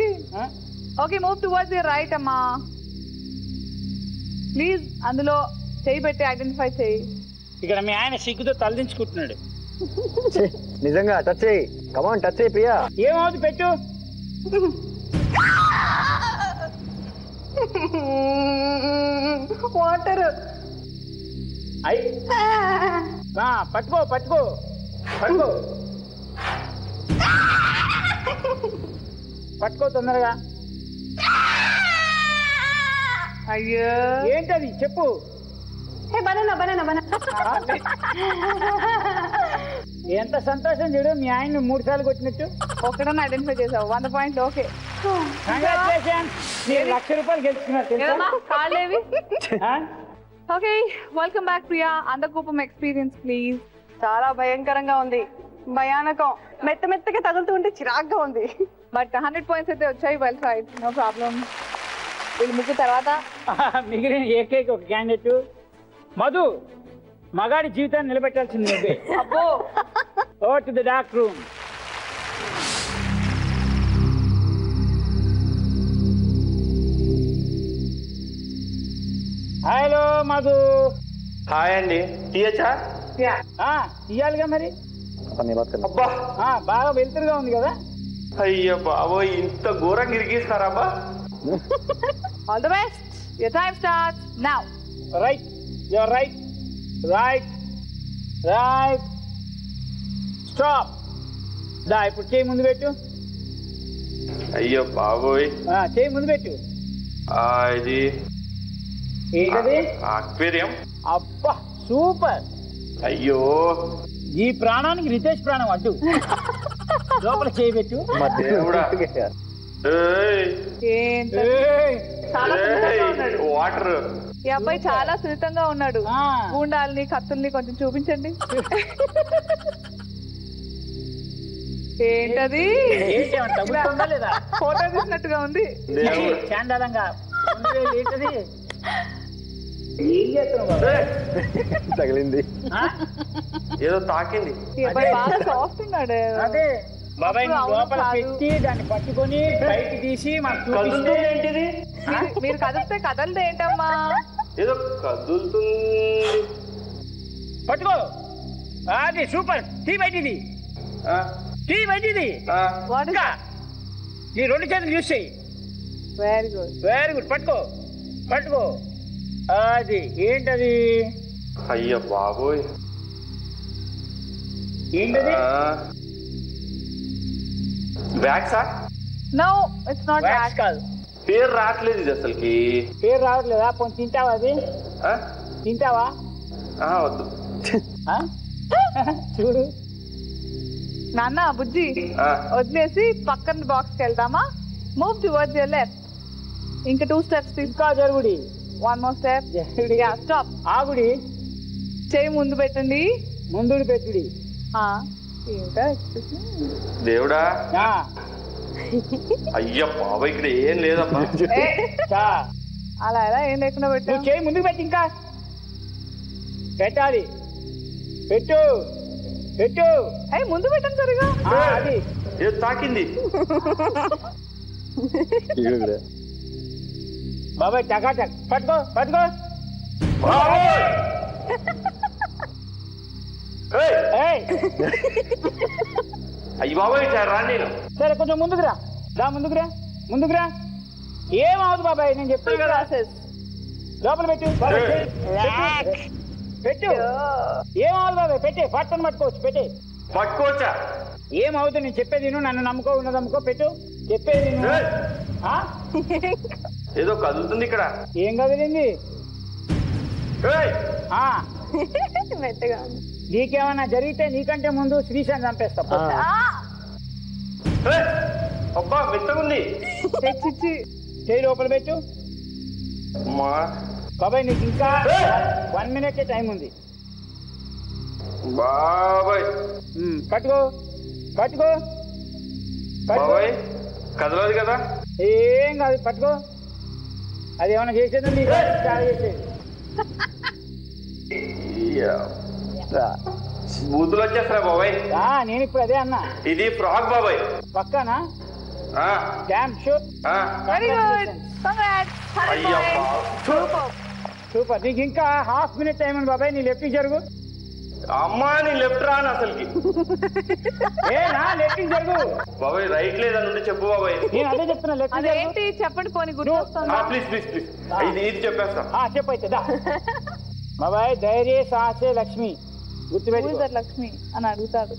Okay, move towards your right అమ్మా. ప్లీజ్ అందులో చేయి పెట్టి ఐడెంటిఫై చేయి. ఇక్కడ మీ ఆయన సిగ్గుతో తలదించుకుంటున్నాడు. నిజంగా టచ్ చేయి. కమాన్ టచ్ చేయి ప్రియా. ఏమవుతుంది పెట్టు. వాటర్. పట్టుకో పట్టుకో పట్టుకో పట్టుకో తొందరగా. అయ్యో, ఏంటది చెప్పు. Banana banana banana. ఎంత సంతోషం చూడు, మీ ఆయన 3 సార్లు కొట్టినట్టు. ఒక్కడన్నా ఐడెంటిఫై చేసావు. 100 పాయింట్లు. ఓకే, కంగ్రాచులేషన్స్, మీరు 1,00,000 రూపాయలు గెలుచుకున్నారు తెలుసా? ఏదమ్మా కాళ్ళేవి? Okay, welcome back Priya. అందకూపం ఎక్స్పీరియన్స్ ప్లీజ్. చాలా భయంకరంగా ఉంది, భయానకం. మెత్త మెత్తగా తగులుతూ ఉంటే చిరాగ్గా ఉంది. బట్ 100 పాయింట్స్ అయితే వచ్చాయి. Well tried, no problem. వీళ్ళు ముగ్గురు తర్వాత మిగిలిన ఏకైక ఒక క్యాండిడేట్ మధు. మగాడి జీవితాన్ని నిలబెట్టాల్సింది నువ్వే. అబ్బో, ఓ to the dark room. Hello Madhu. Hi అండి. తీయచ్చా? ఇయ్యాలిగా మరి. అబ్బా, బాగా వెలుతురుగా ఉంది కదా. అయ్యో బాబోయ్, ఇంత ఘోరంగా ఇరిగిస్తారాబ్బా. All the best. Your time starts now. Right, your right right right stop. దా ఇప్పుడు చేయి ముందు పెట్టు. అయ్యో బాబోయ్, చేయి ముందు పెట్టు. ఇది ఏంటది? అక్వేరియం. అబ్బా సూపర్. అయ్యో, ఈ ప్రాణానికి రితేష్ ప్రాణం అడ్డు. లోపల చేయి పెట్టు. దేవుడా. ఏయ్, ఏంటి? ఏయ్, చాలా సున్నితంగా ఉన్నాడు. వాటర్. ఈ అబ్బాయి చాలా సున్నితంగా ఉన్నాడు. ఆ. గూండాల్ని కత్తుల్ని కొంచెం చూపించండి. ఏంటది? ఏంటి ఏమన్నా తగులుతుందా లేదా? ఫోటో తీసినట్టుగా ఉంది. దేవుడా. చాండాలంగా ఉంది. ఏంటది? ఏం చేస్తున్నావు బాబాయ్? తగిలింది. ఆ? ఏదో తాకింది. ఈ అబ్బాయి బాగా సాఫ్ట్ ఉన్నాడు. అదే బాబాయ్ నువ్వు అవును లోపల కాదు. పెట్టి దాన్ని పట్టుకొని బయట తీసి మాకు చూపిస్తే కదులుతుంది ఏంటిది? మీరు కదిలితే కదలదు ఏంటమ్మా? ఏదో కదులుతుంది. పట్టుకో. అది సూపర్. తీ బయటిది, ఆ, తీ బయటిది. ఆ. వాట్ ఇంకా నీ రెండు చేతులు యూస్ చెయ్యి. Very good. Very good. పట్టుకో, పట్టుకో. అది ఏంటది? అయ్య బాబోయ్. ఏంటది? వ్యాక్సా? No it's not wax wax. కాదు. పేరు రావట్లేదు ఇది అసలుకి. పేరు రావట్లేదా? పోనీ తింటావా? అది ఆ? తింటావా? వద్దు. ఆ? చూడు. నాన్న బుజ్జి ఆ. వదిలేసి పక్కన బాక్స్ కి వెళ్దామా? Move towards your left. ఇంకా 2 steps తీసుకో. ఇంకా జరుగుడి. One more step. జరుగుడి. Yeah stop. ఆగుడి. చేయి ముందు పెట్టండి. ముందుడు పెట్టుడి. ఆ ఏంటా expression? దేవుడా. ఆ, అయ్య బాబోయ్ ఇక్కడ ఏం లేదబ్బా. ఏ, చా. అలా ఎలా ఏం లేకుండా పెట్టావు? నువ్వు చేయి ముందుకు పెట్టి ఇంకా పెట్టాలి. పెట్టు, పెట్టు. ఏ ముందు పెట్టండి సరిగా. ఆ, అది ఏదో తాకింది. బాబాయ్ టకాటక్. పట్టుకో, పట్టుకో. బాబోయ్. ఏయ్, ఏయ్, అయ్య బాబోయ్ సార్ రా నేను. సరే కొంచెం ముందుకు రా. రా ముందుకు రా, ముందుకు రా. ఏమవుతుంది బాబాయ్, నేను చెప్తాను కదా. ప్రాసెస్. లోపల పెట్టు బాబాయ్, పెట్టు. పెట్టు. ఏమవుతుంది బాబాయ్? పెట్టే. పట్టుకొని పట్టుకోవచ్చు. పెట్టే. పట్టుకోవచ్చా? ఏమవుతుంది? నేను చెప్పేది విను. నన్ను నమ్ముకో, ఉన్నది నమ్ముకో. పెట్టు. చెప్పేది విను. ఏయ్, ఆ? ఏదో కదులుతుంది ఇక్కడ. ఏం కదిలింది? ఏయ్, ఆ, మెత్తగా ఉంది. నీకేమన్నా జరిగితే నీకంటే ముందు శ్రీశాంత్ చంపేస్తా. ఏయ్, అబ్బా మెత్తగుంది. చిచ్చి. చేయి లోపల పెట్టు. అమ్మా. బాబాయ్ నీకు ఇంకా 1 minute టైం ఉంది. బాబాయ్. పట్టుకో, పట్టుకో, పట్టుకో. బాబాయ్ కదలదు కదా? ఏం కాదు. పట్టుకో. అది ఏమైనా చేసేది నీకు చాలా చేసేది. బూతులు వచ్చేస్తారా బాబాయ్? నేను ఇప్పుడు అదే అన్నా. ఇది ఫ్రాక్ బాబాయ్. పక్కనా? ఆ, డ్యామ్ షూర్. ఆ. Very good. కంగ్రాట్స్. అయ్య సూపర్. సూపర్. నీకు ఇంకా 1/2 minute టైం ఉంది బాబాయ్. నీ లెఫ్ట్ జరుగు. అమ్మా నీ లెఫ్ట్ రాను అసలుకి. నా లెఫ్ట్ జరుగు. బాబాయ్ రైట్ లేదా నుండి చెప్పు బాబాయ్. నేను అదే చెప్తున్నా. లెఫ్ట్ జరుగు. అదేంటి చెప్పండి పోనీ గుర్తొస్తుందా? Please please please. ఇది చెప్పేస్తా. చెప్పు అయితే. దా బాబాయ్. ధైర్య సాహసే Lakshmi. గుర్తుపెట్టు. Who is that Lakshmi అని అడుగుతాడు.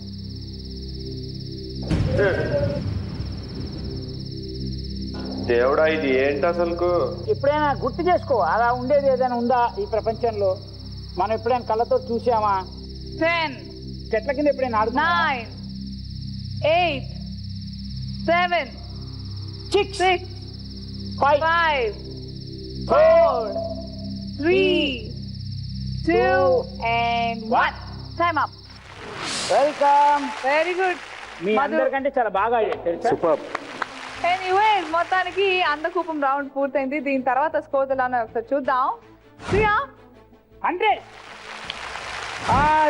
దేవుడా ఇది ఏంటి అసలుకు? ఎప్పుడైనా గుర్తు చేసుకో. అలా ఉండేది ఏదైనా ఉందా ఈ ప్రపంచంలో? మనం ఎప్పుడైనా కళ్ళతో చూసామా? 10, చెట్ల కింద ఎప్పుడైనా ఆడుకున్నామా? 9, 8, 7, 6, 5, 4, 3, 2 and 1. Time up. Welcome. Very good. మీ అందరికంటే చాలా బాగా ఆడారు తెలుసా? సూపర్. ఎనీవేస్ మొత్తానికి అందకూపం రౌండ్ పూర్తయింది. దీని తర్వాత స్కోర్ ఎలా ఒకసారి చూద్దాం. Priya 100.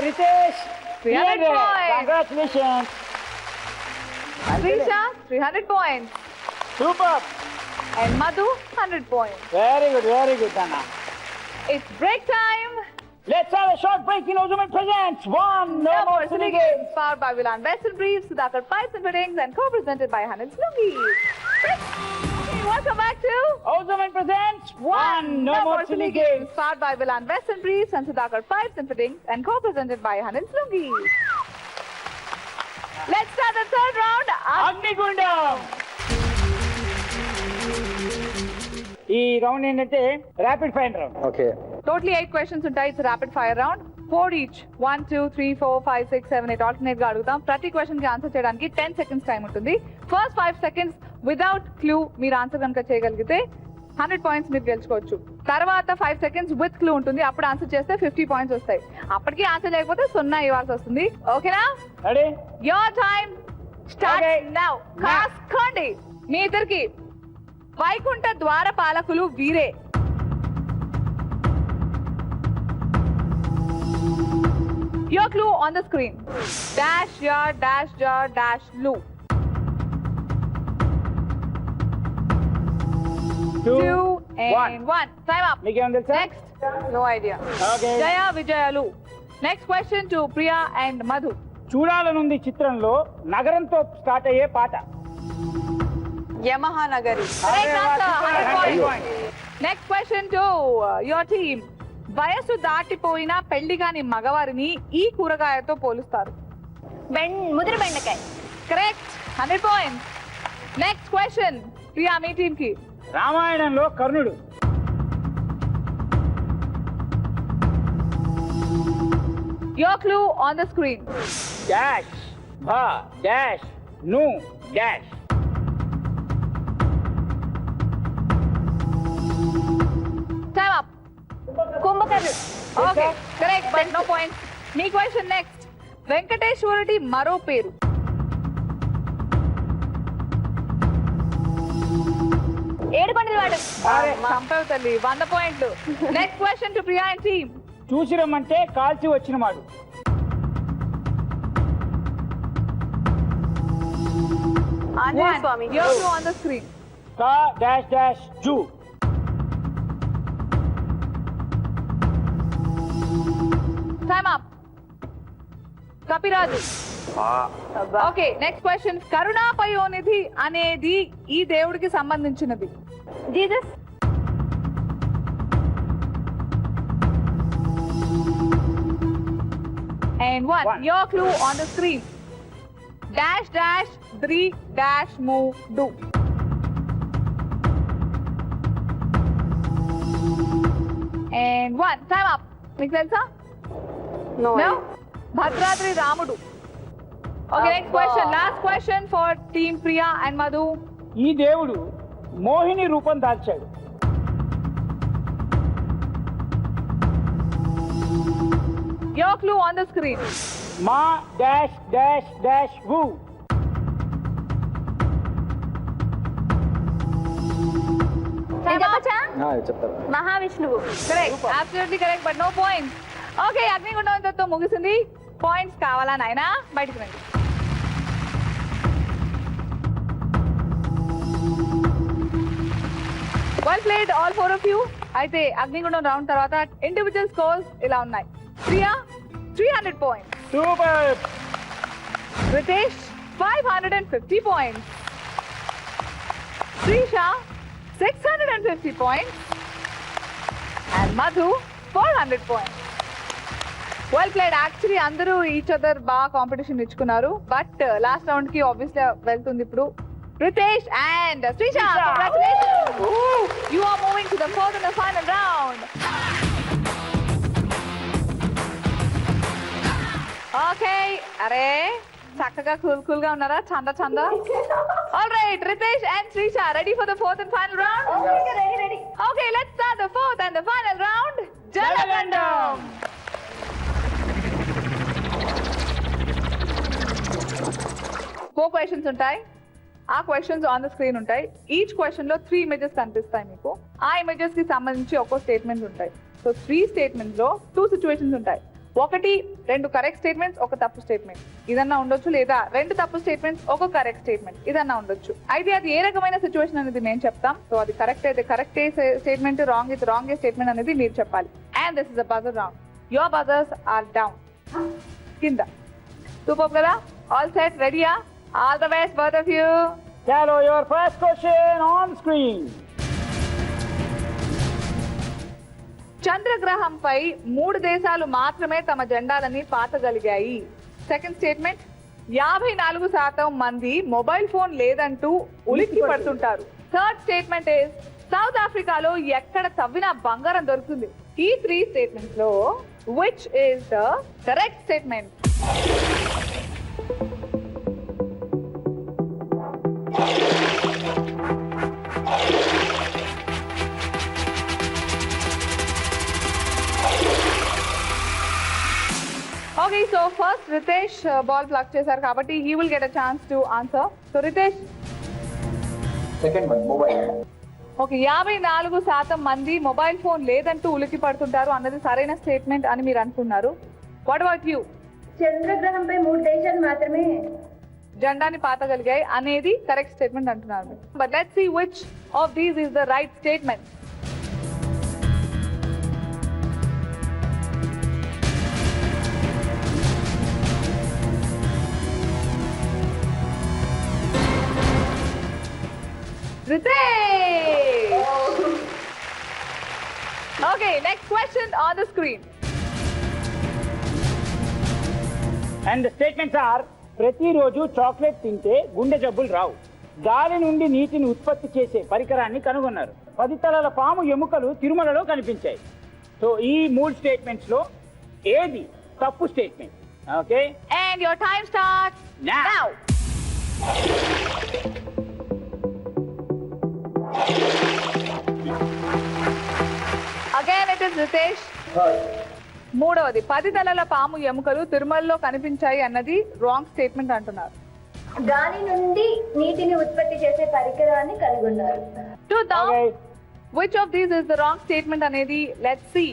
Ritesh 300 points. Congratulations. Sreesha 300 points super. and Madhu 100 points. Very good, very good అన్న. It's break time. Let's have a short break in Ozuman Presents One No More Silly Games. Powered by Vilan Vessel Briefs, Sudhakar Pipes and Fittings, and co-presented by Hannes Lungi. Welcome back to Ozuman Presents One No More Silly Games. Powered by Vilan Vessel Briefs and Sudhakar Pipes and Fittings, and co-presented by Hannes Lungi. Let's start the third round. అగ్నిగుండం. ఈ రౌండ్ ఏంటంటే rapid fire round. Okay. Totally 8 questions ఉంటాయి. It's a rapid fire round. 4 each. 1, 2, 3, 4, 5, 6, 7, 8 alternate గా అడుగుతాం. ప్రతి క్వశ్చన్ కి ఆన్సర్ చేయడానికి 10 seconds టైం ఉంటుంది. ఫస్ట్ 5 seconds వితౌట్ క్లూ మీరు ఆన్సర్ కనుక చేయగలిగితే 100 points మీరు గెలుచుకోవచ్చు. తర్వాత 5 seconds విత్ క్లూ ఉంటుంది. అప్పుడు ఆన్సర్ చేస్తే 50 points వస్తాయి. అప్పటికి ఆన్సర్ లేకపోతే 0 ఇవ్వాల్సి వస్తుంది. ఓకేనా? Ready? Your time start now. కాసుకోండి. మీ ఇద్దరికి వైకుంఠ ద్వార పాలకులు వీరే. Your clue on the screen. Dash ya, dash ja, dash lu. 2 and 1. Time up. మీకేం తెలుసా? Next. No idea. Okay. Jaya Vijayalu. Next question to Priya and Madhu. చూడాలనుంది చిత్రంలో నగరంతో స్టార్ట్ అయ్యే పాట. Yamaha Nagari. Correct answer. 100 100 points. Next question to your team. వయస్సు దాటిపోయిన పెళ్లి కాని మగవారిని ఈ కూరగాయతో పోలుస్తారు. ముదిరి బెండకాయ. Correct. 100 points. Next question. Priya, మీ team కి. రామాయణంలో కర్ణుడు. Your clue on the screen. Dash భా డాష్ ను డాష్. Time up. కుంభకర్ణుడు. Okay. Correct, but no points. మీ question next. వెంకటేశ్వరుడి మరో పేరు. ఏడుకొండల వాడు. చంపావు తల్లి. 100 పాయింట్లు. Next question to Priya and team. చూసి రమ్మంటే కాల్చి వచ్చిన వాడు. Anjaneya Swamy. Your clue on the screen. కా డాష్ డాష్ జూ. Time up. కపిరాజు. Okay next question. కరుణాపయోనిధి అనేది ఈ దేవుడికి సంబంధించినది. Jesus. And one. Your clue on the screen. Dash dash 3 dash move do. And one. Time up. మీకు తెలుసా? నో. No? భద్రాద్రి రాముడు. Okay, next question. Last question for team Priya and Madhu. ఈ దేవుడు మోహిని రూపం దాల్చాడు. Your clue on the screen. మా డాష్ డాష్ డాష్ వు. చెప్తారు. మహావిష్ణువు. Correct. Absolutely correct, but no points. Okay, అగ్నిగుండంతో ముగిసింది. పాయింట్స్ కావాలా నాయనా? బయటికి రండి. Well played, all four of you. అయితే అగ్నిగుండం రౌండ్ తర్వాత ఇండివిజువల్ స్కోర్స్ ఇలా ఉన్నాయి. Priya 300 points. Super. Ritesh 550 points. Shreesha 650 points. And Madhu 400 points. Well played. Actually అందరూ ఈచ్ అదర్ బాగా కాంపిటీషన్ ఇచ్చుకున్నారు. బట్ లాస్ట్ రౌండ్ కి ఆబ్వియస్లీ వెళ్తుంది ఇప్పుడు Ritesh and Shreesha. Congratulations. You are moving to the fourth and the final round. Okay. అరే చక్కగా కూల్ గా ఉన్నారా? చంద చంద. All right, Ritesh and Shreesha ready for the fourth and final round? Okay, let's start the fourth and the final round. జలగండం. 4 questions ఉంటాయి. ఆ క్వశ్చన్స్ ఆన్ ద స్క్రీన్ ఉంటాయి. ఈచ్ క్వశ్చన్ లో 3 ఇమేజెస్ కనిపిస్తాయి మీకు. ఆ ఇమేజెస్ కి సంబంధించి ఒక్కో స్టేట్మెంట్ ఉంటాయి. సో 3 స్టేట్మెంట్స్ లో 2 సిచ్యువేషన్స్ ఉంటాయి. 2 కరెక్ట్ స్టేట్మెంట్స్, ఒక తప్పు స్టేట్మెంట్ ఇదన్నా ఉండొచ్చు, లేదా 2 తప్పు స్టేట్మెంట్స్, ఒక కరెక్ట్ స్టేట్మెంట్ ఇదన్నా ఉండొచ్చు. అయితే అది ఏ రకమైన సిచ్యువేషన్ అనేది మేము చెప్తాం. సో అది కరెక్ట్ అయితే కరెక్ట్ స్టేట్మెంట్, రాంగ్ అయితే రాంగ్ స్టేట్మెంట్ అనేది మీరు చెప్పాలి. And this is a buzzer round. Your buzzers are down, కింద. సూపర్ కదా? ఆల్ సెట్, రెడీయా? All the best both of you. చలో, your first question on screen. చంద్రగ్రహంపై 3 దేశాలు మాత్రమే తమ జెండాలని పాతగలిగాయి. Second statement. 54% మంది మొబైల్ ఫోన్ లేదంటూ ఉలిక్కి పడుతుంటారు. థర్డ్ స్టేట్మెంట్ ఇస్ సౌత్ ఆఫ్రికాలో ఎక్కడ తవ్వినా బంగారం దొరుకుతుంది. ఈ 3 స్టేట్మెంట్స్ లో which is the correct statement? Okay, so first Ritesh ball plug చేశారు కాబట్టి he will get a chance to answer. So Ritesh. Second one mobile. Okay, 54% మంది మొబైల్ ఫోన్ లేదంటూ ఉలికి పడుతుంటారు అన్నది సరైన స్టేట్మెంట్ అని మీరు అనుకున్నారు. What about you? చంద్రగ్రహంపై 3 దేశాలు మాత్రమే జెండాని పాతగలిగాయి అనేది కరెక్ట్ స్టేట్మెంట్ అంటున్నారు. But let's see which of these is the right statement. Okay, next question on the screen. And statements are: ప్రతిరోజు చాక్లెట్ తింటే గుండె జబ్బులు రావు. గాలి నుండి నీటిని ఉత్పత్తి చేసే పరికరాన్ని కనుగొన్నారు. 10 తలల పాము ఎముకలు తిరుమలలో కనిపించాయి. సో ఈ 3 స్టేట్మెంట్స్ లో ఏది తప్పు statement? Okay, And your time starts now. Again it is Ritesh. మూడవది 10 తలల పాము ఎముకలు తిరుమలలో కనిపించాయి అన్నది రాంగ్ స్టేట్మెంట్ అంటున్నారు. గాలి నుండి నీటిని ఉత్పత్తి చేసే పరికరాన్ని కనుగొన్నారు. చూద్దాం okay. which of these is the wrong statement అనేది. let's see.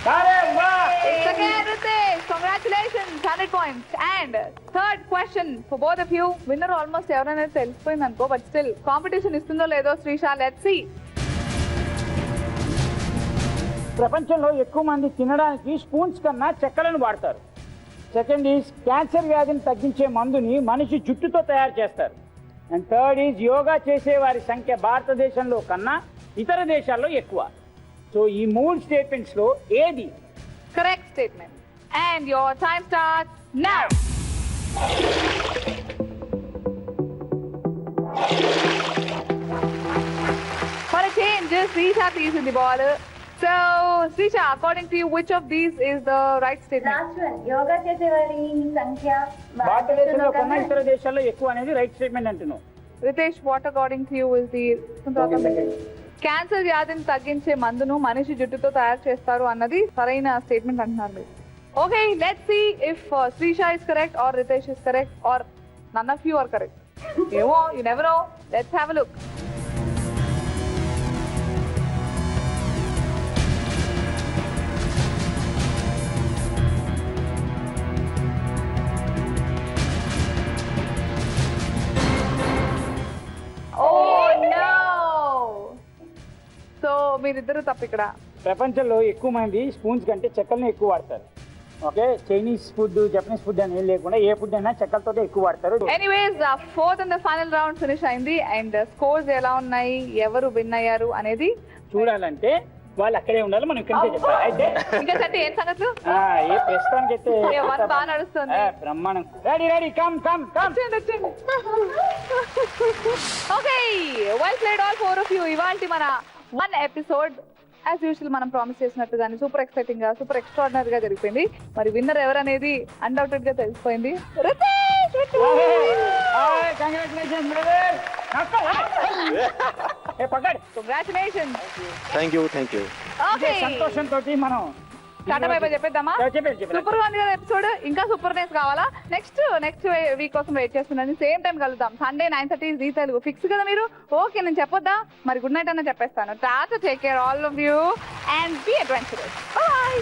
సరే, వా! It's again Ritesh. Congratulations, 100 points. And third question for both of you. Winner almost ఎవరైనా తెలిసిపోయింది అనుకో, but still కాంపిటీషన్ ఇస్తుందో లేదో శ్రీష, let's see. ప్రపంచంలో ఎక్కువ మంది తినడానికి స్పూన్స్ కన్నా చెక్కలను వాడతారు. సెకండ్ ఈజ్ క్యాన్సర్ వ్యాధిని తగ్గించే మందుని మనిషి జుట్టుతో తయారు చేస్తారు. అండ్ థర్డ్ ఈజ్ యోగా చేసే వారి సంఖ్య భారతదేశంలో కన్నా ఇతర దేశాల్లో ఎక్కువ. సో ఈ 3 స్టేట్మెంట్స్ లో ఏది Correct statement. And your time starts now. For a change, Srisha తీసింది ball. So, Srisha, according to you, which of these is the right statement? Last one, yoga చేసే వారి సంఖ్య భారతదేశంలో కన్నా ఇతర దేశాల్లో ఎక్కువ అనేది రైట్ స్టేట్మెంట్ అంటున్నావు. Ritesh, what according to you is the cancer వ్యాధిని తగ్గించే మందును మనిషి జుట్టుతో తయారు చేస్తారు అన్నది సరైన స్టేట్మెంట్ అంటున్నారు మీరు. Okay, let's see if Shreesha is correct or Ritesh is correct or none of you are correct. ఏమో, you never know. Let's have a look. So మీరిద్దరు తప్పు ఇక్కడ. ప్రపంచంలో ఎక్కువ మంది స్పూన్స్ కంటే చెక్కల్ని ఎక్కువ వాడతారు. Okay, Chinese food, Japanese food అని ఏం లేకుండా ఏ ఫుడ్ అయినా చెక్కలతో ఎక్కువ వాడతారు. Anyways, fourth and final round finish అయింది. అండ్ స్కోర్స్ ఎలా ఉన్నాయి, ఎవరు విన్ అయ్యారు అనేది చూడాలంటే వాళ్ళు అక్కడే ఉండాలి, మనం ఇక్కడే చెప్పాలి. అయితే ఇంకా అంటే ఏం సంగతులు? ఏ ప్రస్తుతానికి అయితే వన్ బాగా నడుస్తుంది. బ్రహ్మాండం. Ready ready, come come come. Okay, well played all 4 of you. ఇవాల్టి మన 1 ఎపిసోడ్ యాజ్ యూజువల్ మనం ప్రామిస్ చేసినట్టుగానే సూపర్ ఎక్సైటింగ్ గా, సూపర్ ఎక్స్ట్రాడినరీ గా జరిగిపోయింది. మరి విన్నర్ ఎవరనేది అన్డౌటెడ్ గా తెలిసిపోయింది. Ritesh, congratulations brother. ఏ పకడ్. కంగ్రాచులేషన్స్. Thank you. ఓకే, సంతోషంతో మనం టాటా బై బై చెప్పేద్దామా? చెప్పేది సూపర్ గా ఉంది కదా ఎపిసోడ్. ఇంకా సూపర్నెస్ కావాలా? నెక్స్ట్ వీక్ కోసం వెయిట్ చేస్తున్నాను. సేమ్ టైం కలుద్దాం. Sunday 9:30 Zee Telugu. ఫిక్స్ కదా మీరు? ఓకే, నేను చెప్పొద్దా? మరి గుడ్ నైట్ అన్న చెప్పేస్తాను. Tata, take care all of you and be adventurous. By.